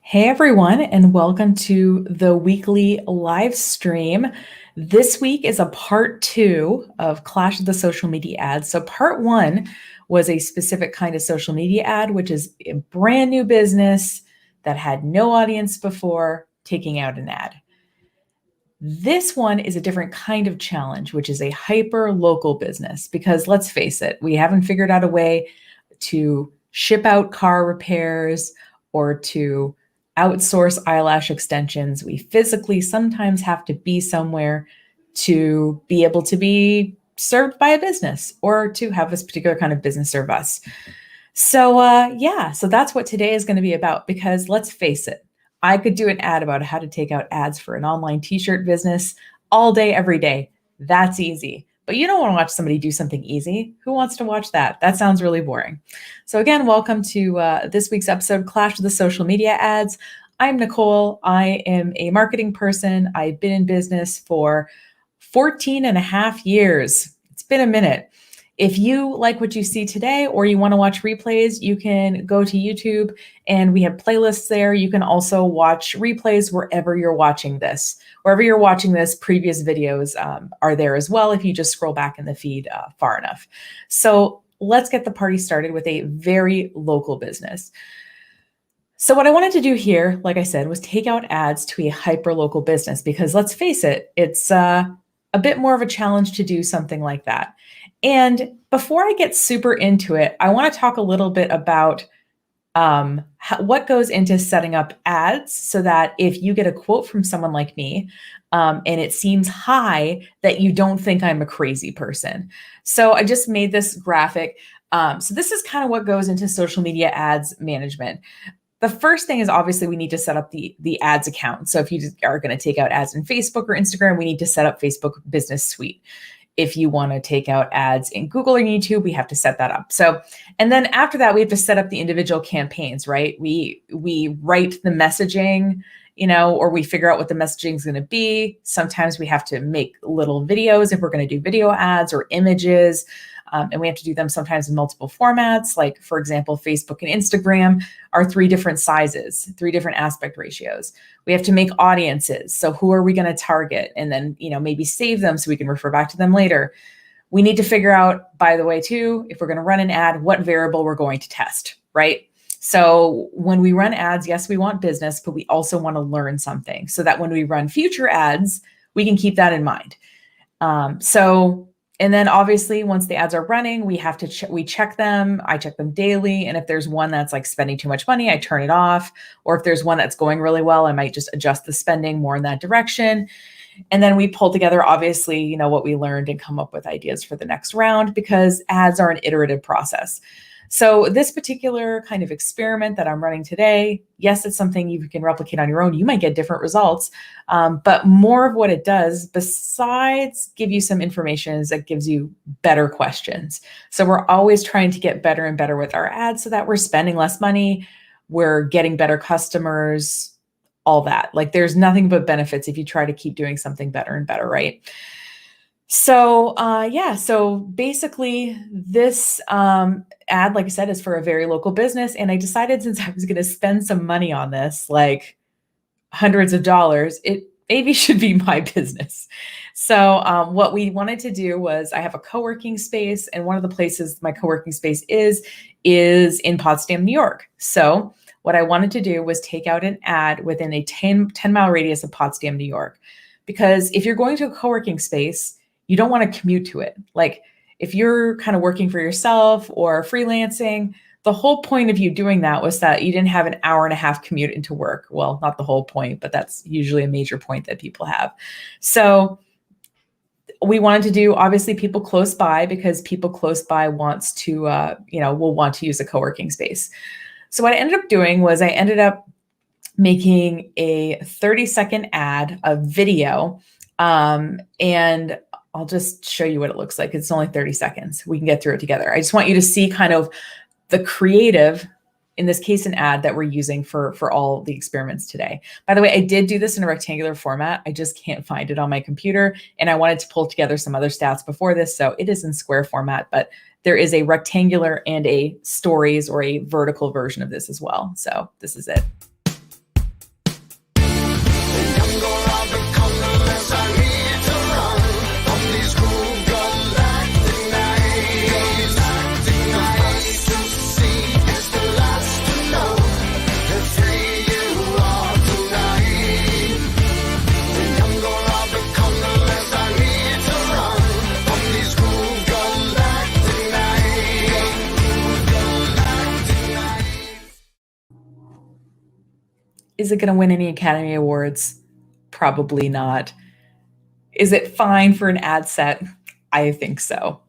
Hey everyone, and welcome to the weekly live stream. This week is a part two of Clash of the Social Media Ads. So, part one was a specific kind of social media ad, which is a brand new business that had no audience before taking out an ad. This one is a different kind of challenge, which is a hyper local business, because let's face it, we haven't figured out a way to ship out car repairs or to outsource eyelash extensions. We physically sometimes have to be somewhere to be able to be served by a business or to have this particular kind of business serve us. So that's what today is going to be about, because let's face it, I could do an ad about how to take out ads for an online t-shirt business all day, every day. That's easy. But you don't want to watch somebody do something easy. Who wants to watch that? That sounds really boring. So again, welcome to this week's episode, Clash of the Social Media Ads. I'm Nicole. I am a marketing person. I've been in business for 14 and a half years. It's been a minute. If you like what you see today or you want to watch replays, you can go to YouTube and we have playlists there. You can also watch replays wherever you're watching this. Wherever you're watching this, previous videos are there as well if you just scroll back in the feed far enough. So let's get the party started with a very local business. So what I wanted to do here, like I said, was take out ads to a hyper local business, because let's face it, it's a bit more of a challenge to do something like that. And before I get super into it, I want to talk a little bit about what goes into setting up ads, so that if you get a quote from someone like me and it seems high, that you don't think I'm a crazy person. So I just made this graphic. So this is kind of what goes into social media ads management. The first thing is, obviously we need to set up the ads account. So if you are going to take out ads in Facebook or Instagram, we need to set up Facebook Business Suite. If you want to take out ads in Google or YouTube, we have to set that up. So, and then after that, we have to set up the individual campaigns, right? We write the messaging, or we figure out what the messaging is going to be. Sometimes we have to make little videos if we're going to do video ads or images. And we have to do them sometimes in multiple formats. Like, for example, Facebook and Instagram are 3 different sizes, 3 different aspect ratios. We have to make audiences. So who are we going to target? And then, maybe save them so we can refer back to them later. We need to figure out, by the way, too, if we're going to run an ad, what variable we're going to test, right? So when we run ads, yes, we want business, but we also want to learn something, so that when we run future ads, we can keep that in mind. And then obviously once the ads are running, we have to we check them. I check them daily. And if there's one that's like spending too much money, I turn it off. Or if there's one that's going really well, I might just adjust the spending more in that direction. And then we pull together, obviously, what we learned and come up with ideas for the next round, because ads are an iterative process. So this particular kind of experiment that I'm running today, yes, it's something you can replicate on your own. You might get different results, but more of what it does, besides give you some information, is it gives you better questions. So we're always trying to get better and better with our ads, so that we're spending less money, we're getting better customers, all that. Like, there's nothing but benefits if you try to keep doing something better and better, right? So so basically this ad, like I said, is for a very local business. And I decided, since I was going to spend some money on this, like hundreds of dollars, it maybe should be my business. So what we wanted to do was, I have a coworking space, and one of the places my coworking space is in Potsdam, New York. So what I wanted to do was take out an ad within a 10-mile radius of Potsdam, New York. Because if you're going to a coworking space, you don't want to commute to it. Like, if you're kind of working for yourself or freelancing, the whole point of you doing that was that you didn't have an hour-and-a-half commute into work. Well, not the whole point, but that's usually a major point that people have. So we wanted to do, obviously, people close by, because people close by wants to, will want to use a co-working space. So what I ended up doing was, I ended up making a 30-second ad, a video, and I'll just show you what it looks like. It's only 30 seconds. We can get through it together. I just want you to see kind of the creative, in this case, an ad that we're using for all the experiments today. By the way, I did do this in a rectangular format. I just can't find it on my computer. And I wanted to pull together some other stats before this. So it is in square format, but there is a rectangular and a stories or a vertical version of this as well. So this is it. Is it going to win any Academy Awards? Probably not. Is it fine for an ad set? I think so.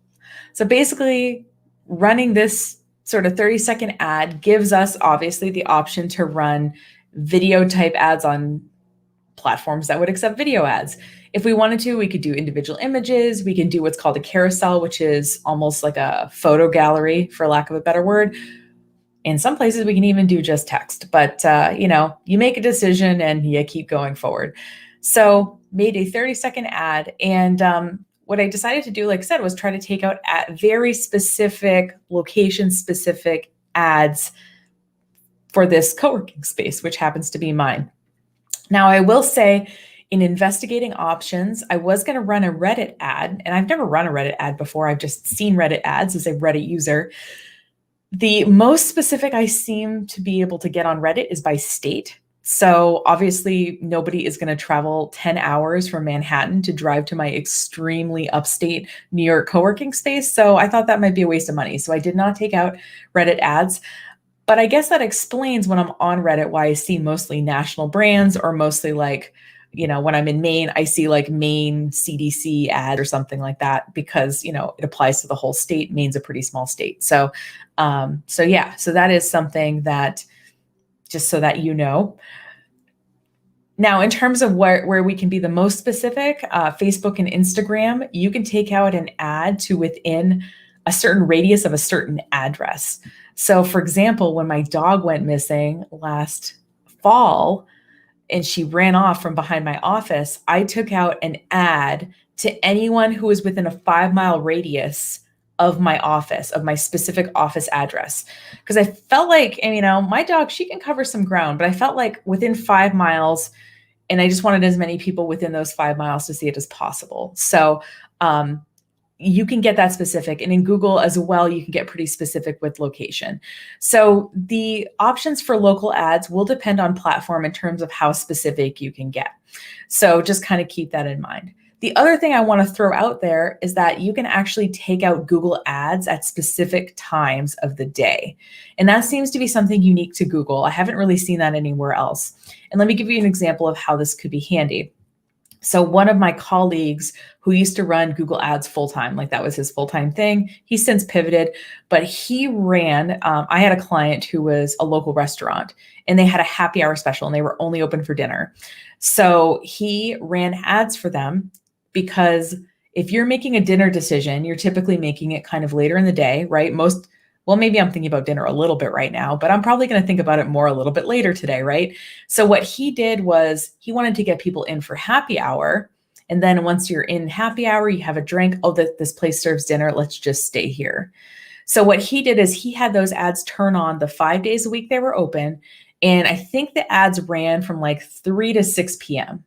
So basically, running this sort of 30-second ad gives us obviously the option to run video type ads on platforms that would accept video ads. If we wanted to, we could do individual images. We can do what's called a carousel, which is almost like a photo gallery, for lack of a better word. In some places, we can even do just text, but you make a decision and you keep going forward. So made a 30-second ad. And what I decided to do, like I said, was try to take out very specific, location-specific ads for this co-working space, which happens to be mine. Now, I will say, in investigating options, I was going to run a Reddit ad, and I've never run a Reddit ad before. I've just seen Reddit ads as a Reddit user. The most specific I seem to be able to get on Reddit is by state. So obviously, nobody is going to travel 10 hours from Manhattan to drive to my extremely upstate New York co-working space. So I thought that might be a waste of money. So I did not take out Reddit ads. But I guess that explains when I'm on Reddit why I see mostly national brands, or mostly like, when I'm in Maine, I see like Maine CDC ad or something like that, because, it applies to the whole state. Maine's a pretty small state. So that is something that, just so that you know. Now, in terms of where we can be the most specific, Facebook and Instagram, you can take out an ad to within a certain radius of a certain address. So for example, when my dog went missing last fall and she ran off from behind my office, I took out an ad to anyone who was within a 5-mile radius of my office, of my specific office address. Because I felt like, my dog, she can cover some ground, but I felt like within 5 miles, and I just wanted as many people within those 5 miles to see it as possible. So you can get that specific. And in Google as well, you can get pretty specific with location. So the options for local ads will depend on platform in terms of how specific you can get. So just kind of keep that in mind. The other thing I want to throw out there is that you can actually take out Google ads at specific times of the day. And that seems to be something unique to Google. I haven't really seen that anywhere else. And let me give you an example of how this could be handy. So one of my colleagues who used to run Google ads full-time, like that was his full-time thing, he's since pivoted, but he ran, I had a client who was a local restaurant and they had a happy hour special and they were only open for dinner. So he ran ads for them, because if you're making a dinner decision, you're typically making it kind of later in the day, right? Maybe I'm thinking about dinner a little bit right now, but I'm probably going to think about it more a little bit later today, right? So what he did was he wanted to get people in for happy hour. And then once you're in happy hour, you have a drink. Oh, this place serves dinner. Let's just stay here. So what he did is he had those ads turn on the 5 days a week they were open. And I think the ads ran from like 3 to 6 p.m.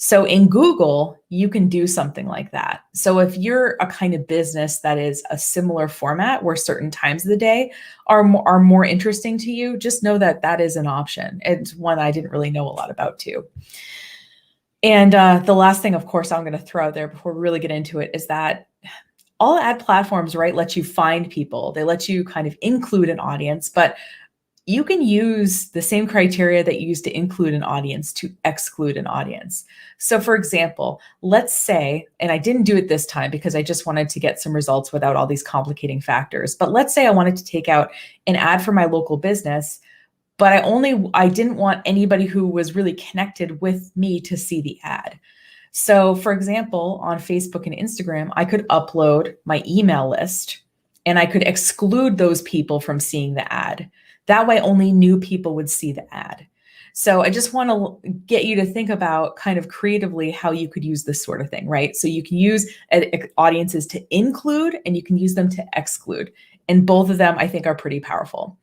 So in Google, you can do something like that. So if you're a kind of business that is a similar format where certain times of the day are more interesting to you, just know that that is an option. It's one I didn't really know a lot about too. And the last thing, of course, I'm going to throw out there before we really get into it is that all ad platforms, right, let you find people. They let you kind of include an audience, but you can use the same criteria that you use to include an audience to exclude an audience. So for example, let's say, and I didn't do it this time because I just wanted to get some results without all these complicating factors, but let's say I wanted to take out an ad for my local business, but I didn't want anybody who was really connected with me to see the ad. So for example, on Facebook and Instagram, I could upload my email list and I could exclude those people from seeing the ad. That way only new people would see the ad. So I just want to get you to think about kind of creatively how you could use this sort of thing, right? So you can use audiences to include and you can use them to exclude. And both of them I think are pretty powerful.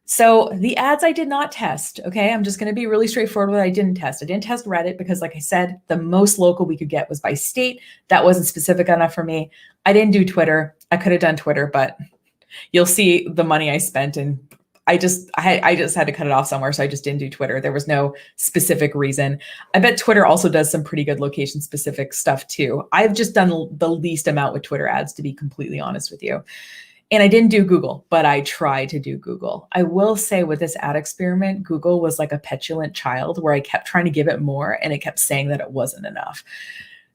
So the ads I did not test, okay? I'm just going to be really straightforward with what I didn't test. I didn't test Reddit because like I said, the most local we could get was by state. That wasn't specific enough for me. I didn't do Twitter. I could have done Twitter, but you'll see the money I spent and I just had to cut it off somewhere. So I just didn't do Twitter. There was no specific reason. I bet Twitter also does some pretty good location specific stuff too. I've just done the least amount with Twitter ads, to be completely honest with you. And I didn't do Google, but I tried to do Google. I will say with this ad experiment, Google was like a petulant child where I kept trying to give it more and it kept saying that it wasn't enough.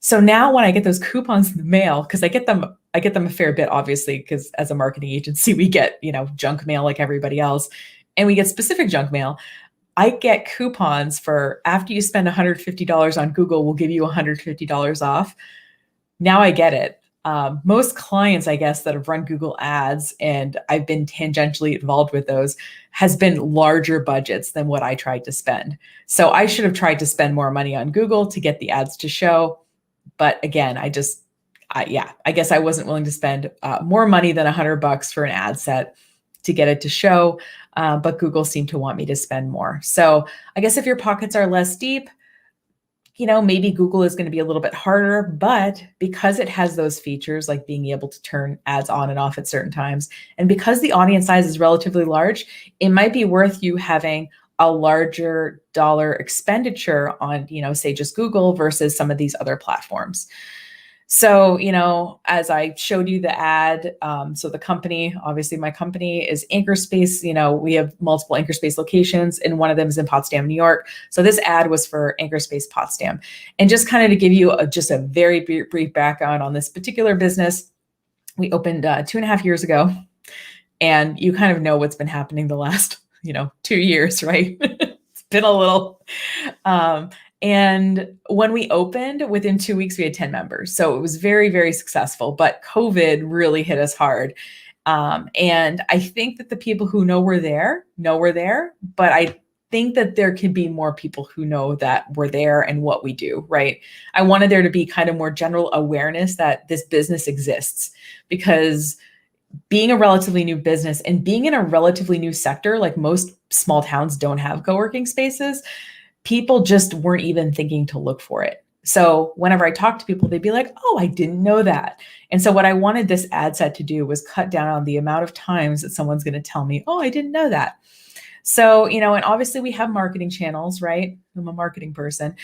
So now when I get those coupons in the mail, because I get them a fair bit, obviously, because as a marketing agency, we get, junk mail like everybody else, and we get specific junk mail. I get coupons for after you spend $150 on Google, we'll give you $150 off. Now I get it. Most clients, I guess, that have run Google ads, and I've been tangentially involved with those, has been larger budgets than what I tried to spend. So I should have tried to spend more money on Google to get the ads to show. But again, I guess I wasn't willing to spend more money than $100 for an ad set to get it to show. But Google seemed to want me to spend more. So I guess if your pockets are less deep, maybe Google is going to be a little bit harder, but because it has those features like being able to turn ads on and off at certain times, and because the audience size is relatively large, it might be worth you having a larger dollar expenditure on, say just Google versus some of these other platforms. So, as I showed you the ad, so the company, obviously my company is Anchor Space. We have multiple Anchor Space locations, and one of them is in Potsdam, New York. So this ad was for Anchor Space Potsdam. And just kind of to give you just a very brief background on this particular business, we opened 2.5 years ago, and you kind of know what's been happening the last, 2 years, right? It's been a little, and when we opened, within 2 weeks, we had 10 members. So it was very, very successful, but COVID really hit us hard. And I think that the people who know we're there, but I think that there can be more people who know that we're there and what we do, right? I wanted there to be kind of more general awareness that this business exists, because being a relatively new business and being in a relatively new sector, like most small towns don't have co-working spaces, people just weren't even thinking to look for it. So whenever I talk to people, they'd be like, oh, I didn't know that. And so what I wanted this ad set to do was cut down on the amount of times that someone's going to tell me, oh, I didn't know that. So, and obviously we have marketing channels, right? I'm a marketing person.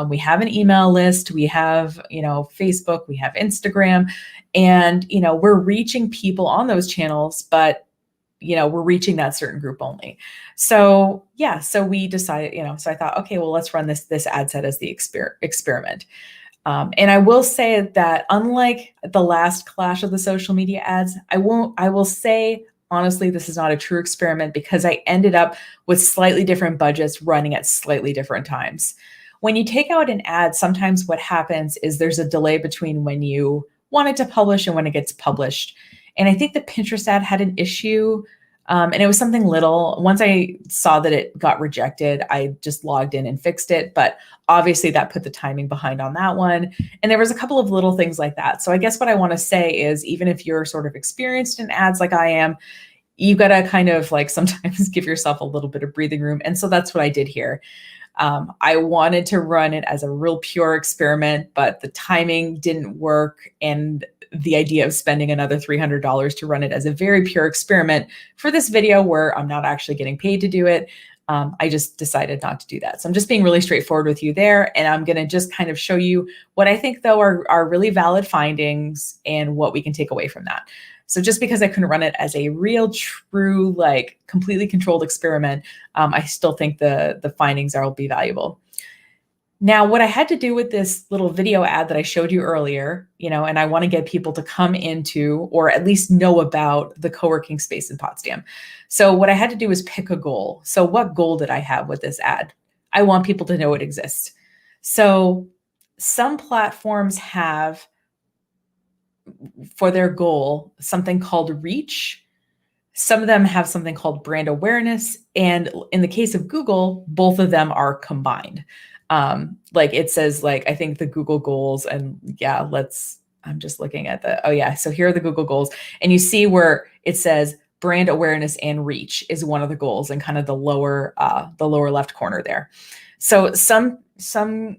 We have an email list, we have, Facebook, we have Instagram, and, we're reaching people on those channels, but we're reaching that certain group only. So yeah, so we decided, so I thought, okay, well, let's run this ad set as the experiment. And I will say that unlike the last clash of the social media ads, I will say, honestly, this is not a true experiment, because I ended up with slightly different budgets running at slightly different times. When you take out an ad, sometimes what happens is there's a delay between when you want it to publish and when it gets published. And I think the Pinterest ad had an issue, and it was something little. Once I saw that it got rejected, I just logged in and fixed it. But obviously that put the timing behind on that one. And there was a couple of little things like that. So I guess what I want to say is, even if you're sort of experienced in ads like I am, you got to kind of like sometimes give yourself a little bit of breathing room. And so that's what I did here. I wanted to run it as a real pure experiment, but the timing didn't work. And the idea of spending another $300 to run it as a very pure experiment for this video where I'm not actually getting paid to do it, I just decided not to do that. So I'm just being really straightforward with you there. And I'm going to just kind of show you what I think, though, are really valid findings and what we can take away from that. So just because I couldn't run it as a real, true, like completely controlled experiment, I still think the findings will be valuable. Now, what I had to do with this little video ad that I showed you earlier, and I want to get people to come into, or at least know about, the co-working space in Potsdam. So what I had to do was pick a goal. So what goal did I have with this ad? I want people to know it exists. So some platforms have, for their goal, something called reach. Some of them have something called brand awareness. And in the case of Google, both of them are combined. Like it says, like, I think the Google goals, and yeah, I'm just looking at so here are the Google goals, and you see where it says brand awareness and reach is one of the goals, and kind of the lower left corner there. So some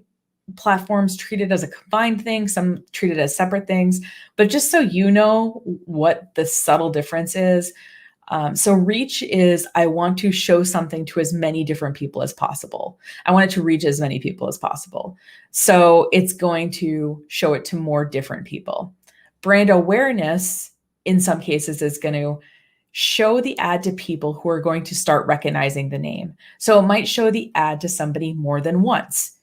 platforms treat it as a combined thing, some treat it as separate things, but just so you know what the subtle difference is. So reach is, I want to show something to as many different people as possible. I want it to reach as many people as possible. So it's going to show it to more different people. Brand awareness in some cases is going to show the ad to people who are going to start recognizing the name. So it might show the ad to somebody more than once.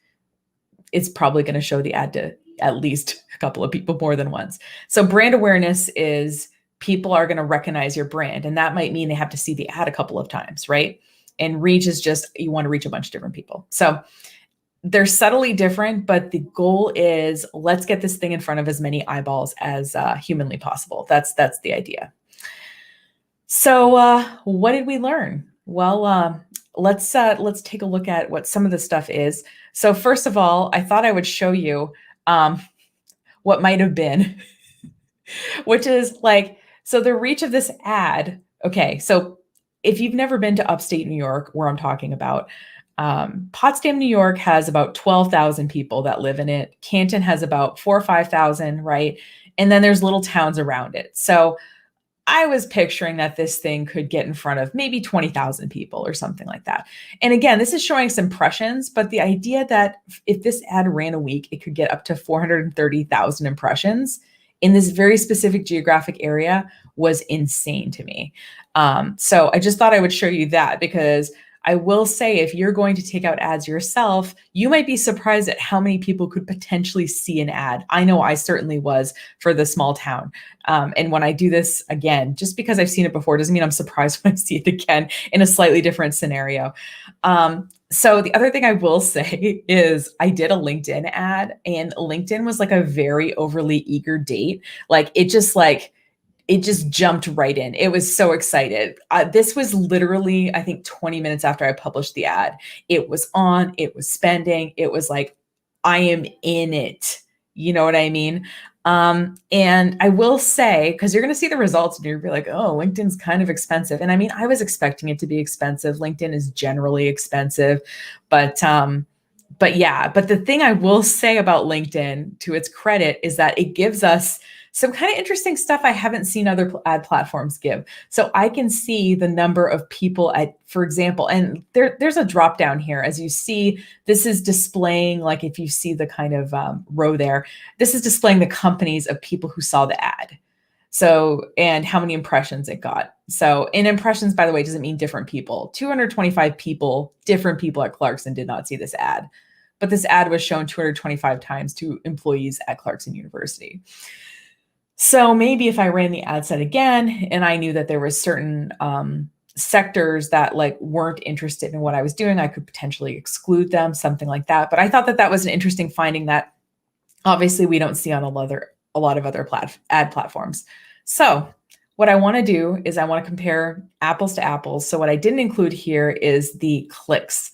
It's probably going to show the ad to at least a couple of people more than once. So brand awareness is people are going to recognize your brand, and that might mean they have to see the ad a couple of times, right? And reach is just, you want to reach a bunch of different people. So they're subtly different, but the goal is let's get this thing in front of as many eyeballs as humanly possible. That's the idea. So what did we learn? Well, let's take a look at what some of the stuff is. So first of all, I thought I would show you what might have been, which is like, so the reach of this ad. Okay, so if you've never been to upstate New York, where I'm talking about, Potsdam, New York has about 12,000 people that live in it. Canton has about 4,000 or 5,000, right? And then there's little towns around it. So I was picturing that this thing could get in front of maybe 20,000 people or something like that. And again, this is showing some impressions, but the idea that if this ad ran a week, it could get up to 430,000 impressions in this very specific geographic area was insane to me. So I just thought I would show you that, because I will say, if you're going to take out ads yourself, you might be surprised at how many people could potentially see an ad. I know I certainly was for the small town. And when I do this again, just because I've seen it before doesn't mean I'm surprised when I see it again in a slightly different scenario. So the other thing I will say is I did a LinkedIn ad, and LinkedIn was like a very overly eager date. It just jumped right in. It was so excited. This was literally, I think, 20 minutes after I published the ad. It was on, it was spending. It was like, I am in it. You know what I mean? And I will say, because you're going to see the results and you're going to be like, oh, LinkedIn's kind of expensive. And I mean, I was expecting it to be expensive. LinkedIn is generally expensive, but the thing I will say about LinkedIn, to its credit, is that it gives us some kind of interesting stuff I haven't seen other ad platforms give. So I can see the number of people for example, and there's a drop down here. As you see, this is displaying, like if you see the kind of row there, this is displaying the companies of people who saw the ad. So, and how many impressions it got. So in impressions, by the way, doesn't mean different people. 225 people, different people at Clarkson did not see this ad. But this ad was shown 225 times to employees at Clarkson University. So maybe if I ran the ad set again and I knew that there were certain sectors that like weren't interested in what I was doing, I could potentially exclude them, something like that. But I thought that that was an interesting finding that obviously we don't see on a lot of other ad platforms. So what I want to do is I want to compare apples to apples. So what I didn't include here is the clicks,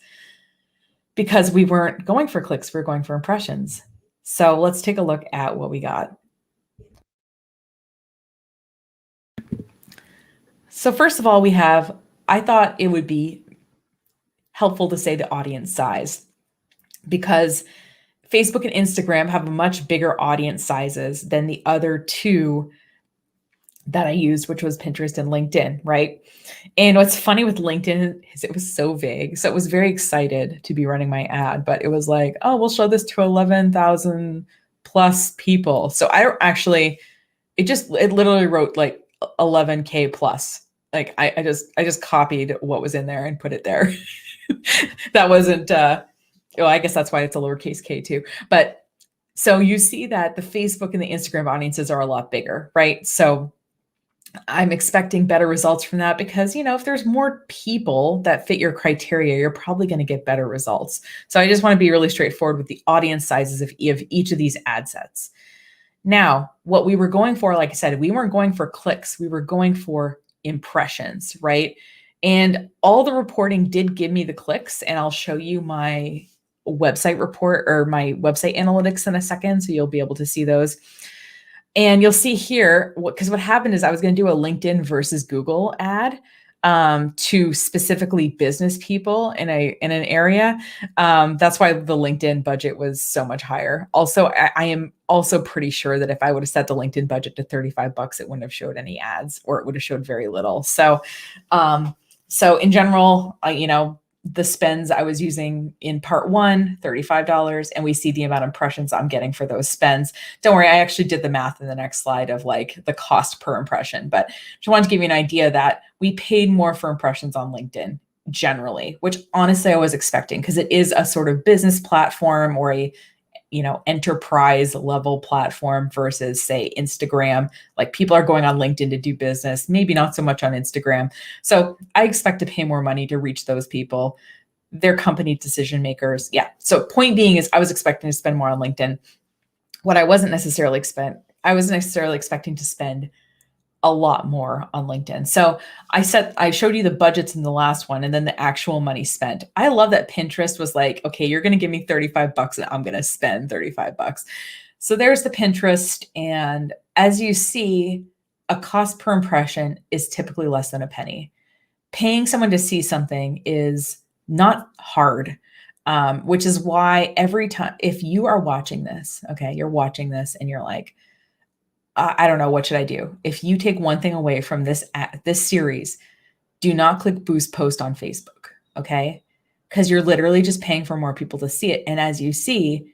because we weren't going for clicks, we were going for impressions. So let's take a look at what we got. So first of all, I thought it would be helpful to say the audience size, because Facebook and Instagram have much bigger audience sizes than the other two that I used, which was Pinterest and LinkedIn, right? And what's funny with LinkedIn is it was so vague. So it was very excited to be running my ad, but it was like, oh, we'll show this to 11,000 plus people. So I don't actually, it literally wrote like 11K plus. Like I just copied what was in there and put it there. That wasn't, well, I guess that's why it's a lowercase k too. But so you see that the Facebook and the Instagram audiences are a lot bigger, right? So I'm expecting better results from that, because, if there's more people that fit your criteria, you're probably going to get better results. So I just want to be really straightforward with the audience sizes of each of these ad sets. Now, what we were going for, like I said, we weren't going for clicks. We were going for impressions, right? And all the reporting did give me the clicks, and I'll show you my website report or my website analytics in a second, so you'll be able to see those. And you'll see here, because what happened is I was going to do a LinkedIn versus Google ad to specifically business people in an area. That's why the LinkedIn budget was so much higher. Also, I am also pretty sure that if I would have set the LinkedIn budget to $35, it wouldn't have showed any ads, or it would have showed very little. So in general, the spends I was using in part one, $35, and we see the amount of impressions I'm getting for those spends. Don't worry, I actually did the math in the next slide of like the cost per impression, but just wanted to give you an idea that we paid more for impressions on LinkedIn generally, which honestly I was expecting because it is a sort of business platform or a enterprise level platform versus say Instagram. Like people are going on LinkedIn to do business, maybe not so much on Instagram. So I expect to pay more money to reach those people. They're company decision makers. Yeah. So point being is I was expecting to spend more on LinkedIn. What I wasn't necessarily expecting to spend a lot more on LinkedIn. So I showed you the budgets in the last one and then the actual money spent. I love that Pinterest was like, okay, you're going to give me $35 and I'm going to spend $35. So there's the Pinterest. And as you see, a cost per impression is typically less than a penny. Paying someone to see something is not hard, which is why every time, if you are watching this, okay, you're watching this and you're like, I don't know, what should I do? If you take one thing away from this series, do not click boost post on Facebook, okay? Because you're literally just paying for more people to see it. And as you see,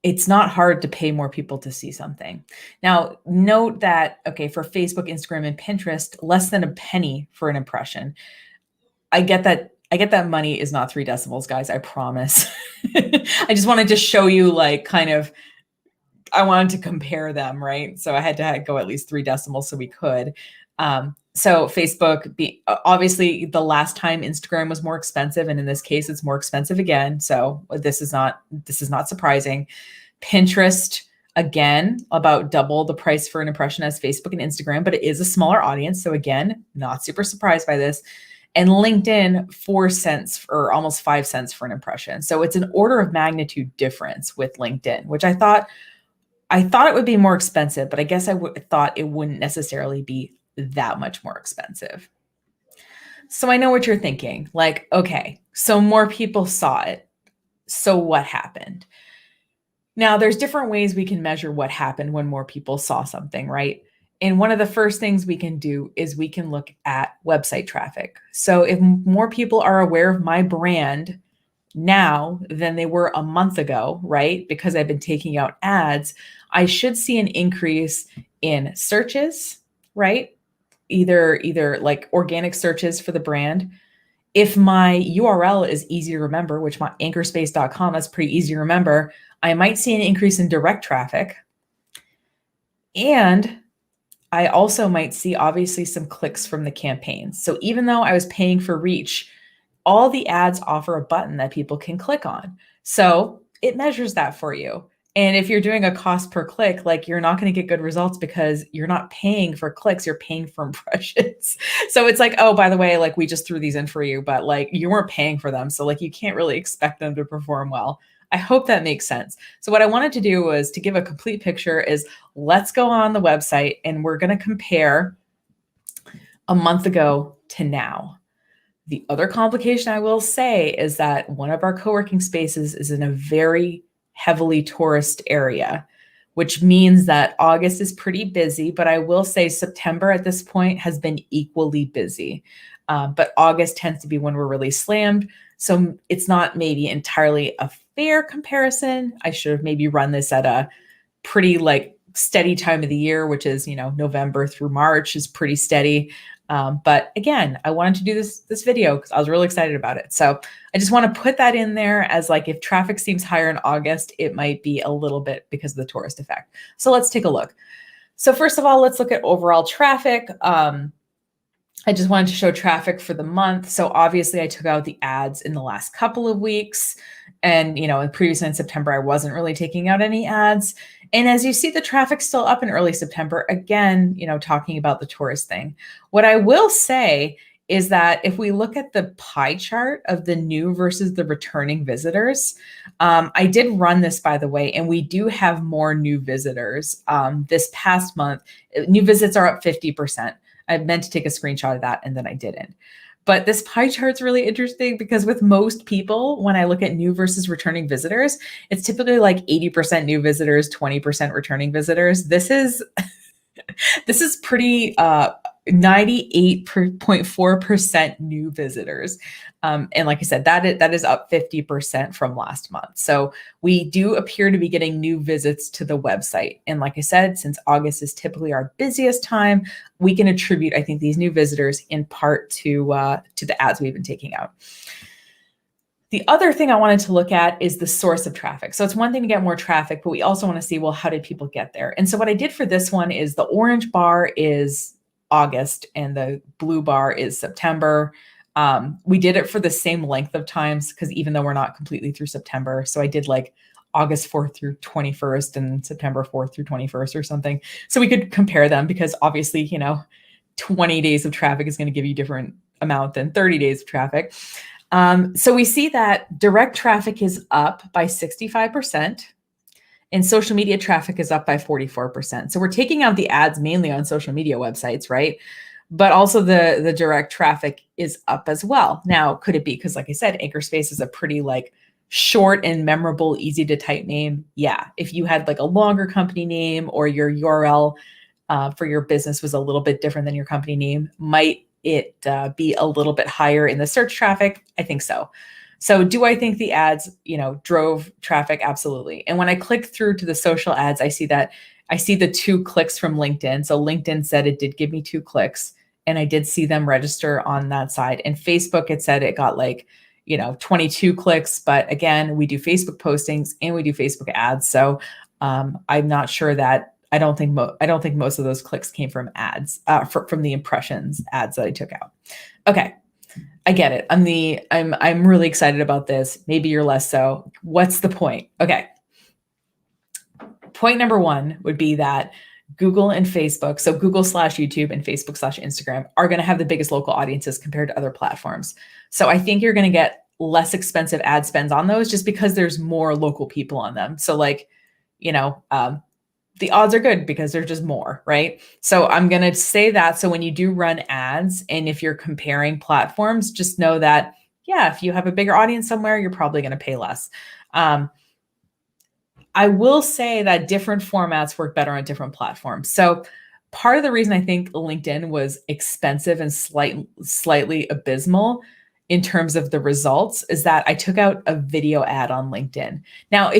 it's not hard to pay more people to see something. Now, note that, okay, for Facebook, Instagram, and Pinterest, less than a penny for an impression. I get that money is not 3 decimals, guys, I promise. I just wanted to show you like kind of, I wanted to compare them, right? So I had to go at least 3 decimals so we could. So Facebook, obviously the last time Instagram was more expensive, and in this case, it's more expensive again. So this is not surprising. Pinterest, again, about double the price for an impression as Facebook and Instagram, but it is a smaller audience. So again, not super surprised by this. And LinkedIn, 4 cents or almost 5 cents for an impression. So it's an order of magnitude difference with LinkedIn, which I thought it would be more expensive, but I guess I thought it wouldn't necessarily be that much more expensive. So I know what you're thinking. Like, okay, so more people saw it. So what happened? Now, there's different ways we can measure what happened when more people saw something, right? And one of the first things we can do is we can look at website traffic. So if more people are aware of my brand now than they were a month ago, right? Because I've been taking out ads, I should see an increase in searches, right? Either like organic searches for the brand. If my URL is easy to remember, which my anchorspace.com, that's pretty easy to remember, I might see an increase in direct traffic. And I also might see obviously some clicks from the campaigns. So even though I was paying for reach, all the ads offer a button that people can click on. So it measures that for you. And if you're doing a cost per click, like you're not going to get good results because you're not paying for clicks, you're paying for impressions. So it's like, oh, by the way, like we just threw these in for you, but like you weren't paying for them. So like you can't really expect them to perform well. I hope that makes sense. So what I wanted to do was to give a complete picture is let's go on the website and we're going to compare a month ago to now. The other complication I will say is that one of our co-working spaces is in a very heavily tourist area, which means that August is pretty busy, but I will say September at this point has been equally busy. But August tends to be when we're really slammed. So it's not maybe entirely a fair comparison. I should have maybe run this at a pretty like steady time of the year, which is, November through March is pretty steady. But again, I wanted to do this video because I was really excited about it. So I just want to put that in there as like, if traffic seems higher in August, it might be a little bit because of the tourist effect. So let's take a look. So first of all, let's look at overall traffic. I just wanted to show traffic for the month. So obviously I took out the ads in the last couple of weeks. And, previously in September, I wasn't really taking out any ads. And as you see, the traffic's still up in early September. Again, talking about the tourist thing. What I will say is that if we look at the pie chart of the new versus the returning visitors, I did run this, by the way, and we do have more new visitors. This past month, new visits are up 50%. I meant to take a screenshot of that and then I didn't. But this pie chart's really interesting because with most people, when I look at new versus returning visitors, it's typically like 80% new visitors, 20% returning visitors. This is pretty 98.4% new visitors. And like I said, that is up 50% from last month. So we do appear to be getting new visits to the website. And like I said, since August is typically our busiest time, we can attribute, I think, these new visitors in part to the ads we've been taking out. The other thing I wanted to look at is the source of traffic. So it's one thing to get more traffic, but we also want to see, well, how did people get there? And so what I did for this one is the orange bar is August and the blue bar is September. We did it for the same length of times because even though we're not completely through September, so I did like August 4th through 21st and September 4th through 21st or something. So we could compare them because obviously, 20 days of traffic is going to give you different amount than 30 days of traffic. So we see that direct traffic is up by 65% and social media traffic is up by 44%. So we're taking out the ads mainly on social media websites, right? But also the direct traffic is up as well. Now, could it be because, like I said, Anchorspace is a pretty short and memorable, easy to type name? Yeah. If you had a longer company name or your URL for your business was a little bit different than your company name, might it be a little bit higher in the search traffic? I think so. So do I think the ads, drove traffic? Absolutely. And when I click through to the social ads, I see the 2 clicks from LinkedIn. So LinkedIn said it did give me 2 clicks and I did see them register on that side. And Facebook, it said it got 22 clicks. But again, we do Facebook postings and we do Facebook ads. So I'm not sure that I don't think most of those clicks came from ads, from the impressions ads that I took out. Okay, I get it. I'm really excited about this. Maybe you're less so. What's the point? Okay. Point number 1 would be that Google and Facebook, so Google/YouTube and Facebook/Instagram are going to have the biggest local audiences compared to other platforms. So I think you're going to get less expensive ad spends on those just because there's more local people on them. So the odds are good because there's just more, right? So I'm going to say that. So when you do run ads and if you're comparing platforms, just know that, yeah, if you have a bigger audience somewhere, you're probably going to pay less. I will say that different formats work better on different platforms. So part of the reason I think LinkedIn was expensive and slightly abysmal in terms of the results is that I took out a video ad on LinkedIn. Now,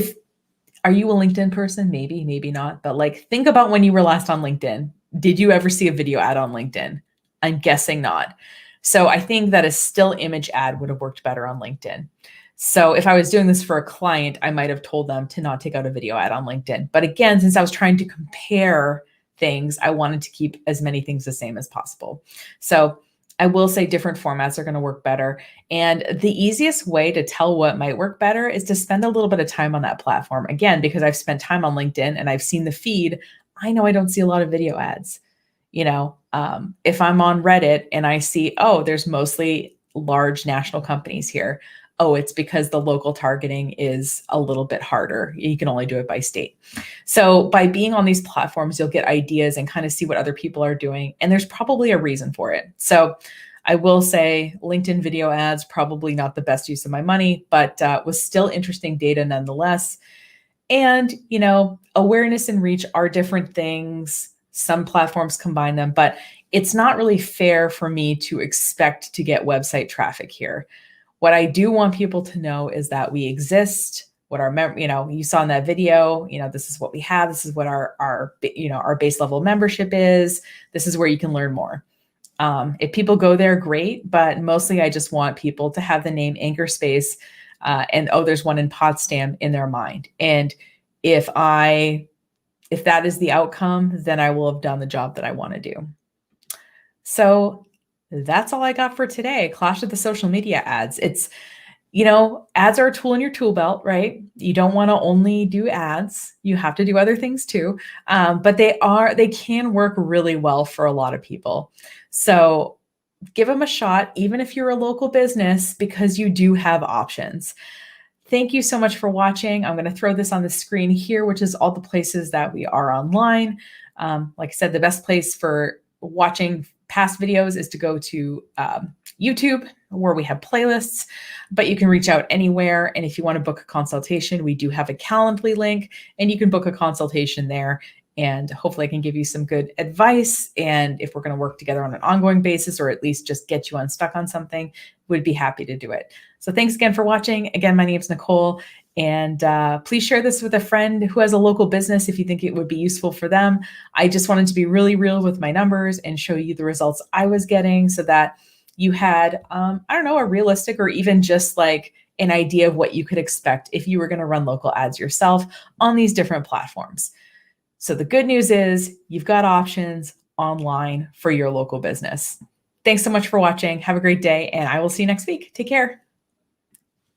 are you a LinkedIn person? Maybe, maybe not. But think about when you were last on LinkedIn. Did you ever see a video ad on LinkedIn? I'm guessing not. So I think that a still image ad would have worked better on LinkedIn. So if I was doing this for a client, I might have told them to not take out a video ad on LinkedIn. But again, since I was trying to compare things, I wanted to keep as many things the same as possible. So I will say different formats are going to work better. And the easiest way to tell what might work better is to spend a little bit of time on that platform. Again, because I've spent time on LinkedIn and I've seen the feed, I know I don't see a lot of video ads. If I'm on Reddit and I see, oh, there's mostly large national companies here. Oh, it's because the local targeting is a little bit harder. You can only do it by state. So by being on these platforms, you'll get ideas and kind of see what other people are doing. And there's probably a reason for it. So I will say LinkedIn video ads, probably not the best use of my money, but was still interesting data nonetheless. And, awareness and reach are different things. Some platforms combine them, but it's not really fair for me to expect to get website traffic here. What I do want people to know is that we exist. What you saw in that video, this is what we have. This is what our base level membership is. This is where you can learn more. If people go there, great. But mostly I just want people to have the name Anchorspace and, oh, there's one in Potsdam in their mind. And if that is the outcome, then I will have done the job that I want to do. So that's all I got for today. Clash of the social media ads. It's, ads are a tool in your tool belt, right? You don't want to only do ads. You have to do other things too. But they can work really well for a lot of people. So give them a shot, even if you're a local business, because you do have options. Thank you so much for watching. I'm going to throw this on the screen here, which is all the places that we are online. Like I said, the best place for watching past videos is to go to YouTube, where we have playlists, but you can reach out anywhere. And if you want to book a consultation, we do have a Calendly link and you can book a consultation there and hopefully I can give you some good advice. And if we're going to work together on an ongoing basis, or at least just get you unstuck on something, would be happy to do it. So thanks again for watching. Again, my name is Nicole, and please share this with a friend who has a local business if you think it would be useful for them. I just wanted to be really real with my numbers and show you the results I was getting so that you had, I don't know, a realistic or even just like an idea of what you could expect if you were going to run local ads yourself on these different platforms. So the good news is you've got options online for your local business. Thanks so much for watching. Have a great day, and I will see you next week. Take care.